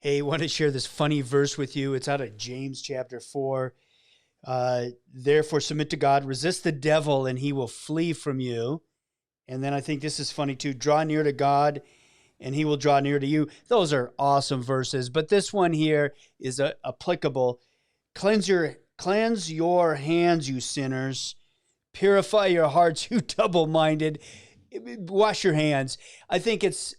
Hey, I want to share this funny verse with you. It's out of James chapter 4. Therefore, submit to God, resist the devil, and he will flee from you. And then I think this is funny too. Draw near to God, and he will draw near to you. Those are awesome verses. But this one here is applicable. Cleanse your hands, you sinners. Purify your hearts, you double-minded. Wash your hands. I think it's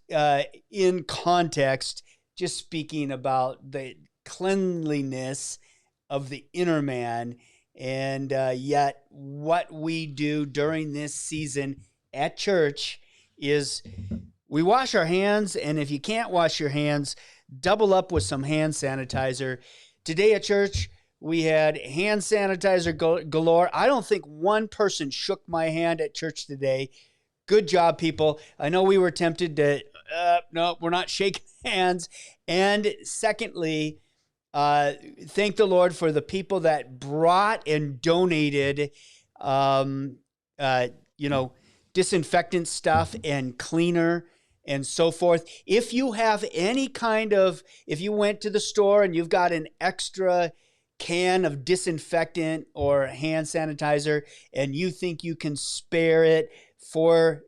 in context, just speaking about the cleanliness of the inner man. And yet what we do during this season at church is we wash our hands. And if you can't wash your hands, double up with some hand sanitizer. Today at church, we had hand sanitizer galore. I don't think one person shook my hand at church today. Good job, people. I know we were tempted to, no, we're not shaking hands. And secondly, thank the Lord for the people that brought and donated, disinfectant stuff and cleaner and so forth. If you have any if you went to the store and you've got an extra can of disinfectant or hand sanitizer and you think you can spare it for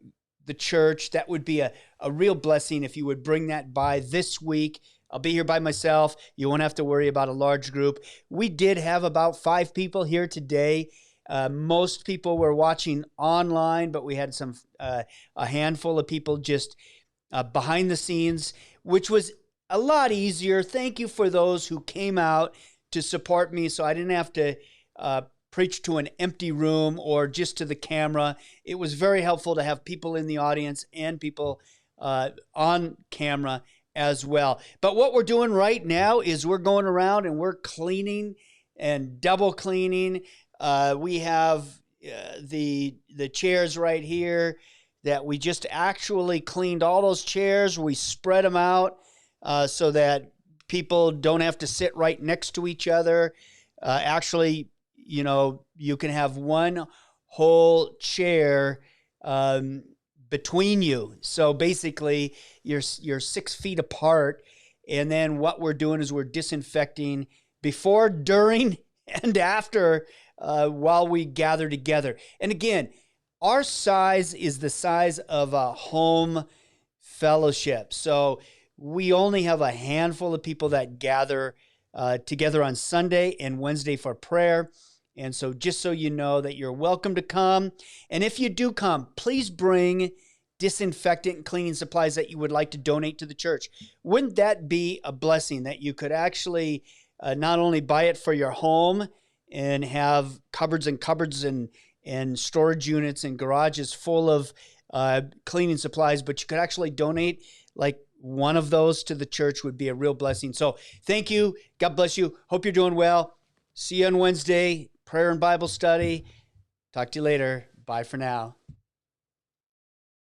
the church, that would be a real blessing if you would bring that by this week. I'll be here by myself. You won't have to worry about a large group. We did have about 5 people here today. Most people were watching online, but we had a handful of people just behind the scenes, which was a lot easier. Thank you for those who came out to support me, so I didn't have to preach to an empty room or just to the camera. It was very helpful to have people in the audience and people on camera as well. But what we're doing right now is we're going around and we're cleaning and double cleaning. We have the chairs right here that we just actually cleaned all those chairs. We spread them out so that people don't have to sit right next to each other. Actually, you can have one whole chair between you. So basically, you're 6 feet apart. And then what we're doing is we're disinfecting before, during, and after while we gather together. And again, our size is the size of a home fellowship. So we only have a handful of people that gather together on Sunday and Wednesday for prayer. And so just so you know that you're welcome to come. And if you do come, please bring disinfectant and cleaning supplies that you would like to donate to the church. Wouldn't that be a blessing that you could actually not only buy it for your home and have cupboards and storage units and garages full of cleaning supplies, but you could actually donate like one of those to the church would be a real blessing. So thank you. God bless you. Hope you're doing well. See you on Wednesday. Prayer and Bible study. Talk to you later. Bye for now.